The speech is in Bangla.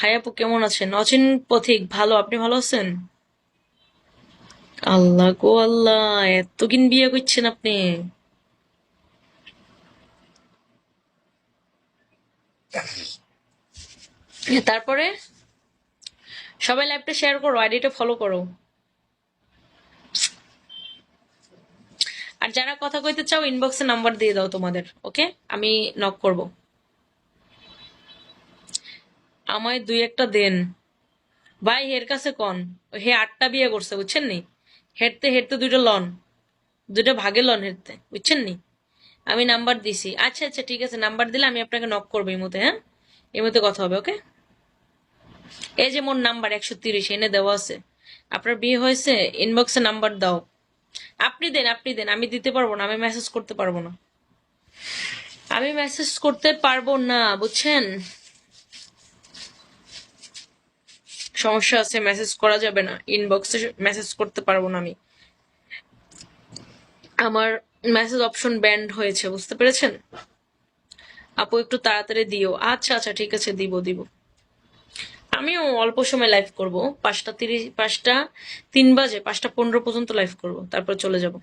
হাই আপু, কেমন আছেন? অচিন পথিক, ভালো। আপনি ভালো আছেন? আল্লাহ গো আল্লাহ, এত কিন বিয়ে করছেন আপনি? তারপরে সবাই লাইভটা শেয়ার করো, আইডিটা ফলো করো। আর যারা কথা কইতে চাও ইনবক্সে নাম্বার দিয়ে দাও তোমাদের, ওকে? আমি নক করব। আমায় দুই একটা দেন ভাই। হের কাছে কন, হে 8টা বিয়ে করছে, বুঝছেন নি? হেরতে হেরতে দুইটা লন, দুইটা ভাগে লন হেরতে, বুঝছেন নি? আমি নাম্বার দিছি। আচ্ছা আচ্ছা, ঠিক আছে, নাম্বার দিলে আমি আপনাকে নক করবো এই মুহূর্তে। হ্যাঁ, এই মুহূর্তে কথা হবে, ওকে? এই যে মোর নাম্বার 130 এনে দেওয়া আছে। আপনার বিয়ে হয়েছে? ইনবক্সে নাম্বার দাও। আপনি দেন, আপনি দেন, আমি দিতে পারবো না, আমি মেসেজ করতে পারবো না। আমি মেসেজ করতে পারবো না, বুঝছেন? সমস্যা আছে, মেসেজ করা যাবে না, ইনবক্সে মেসেজ করতে পারবো না আমি। আমার মেসেজ অপশন ব্যান্ড হয়েছে, বুঝতে পেরেছেন? আপু একটু তাড়াতাড়ি দিও। আচ্ছা আচ্ছা, ঠিক আছে, দিব দিব। আমিও অল্প সময় লাইভ করব। 5টা 30, 5টা 3 বাজে, 5টা 15 পর্যন্ত লাইভ করব, তারপর চলে যাব।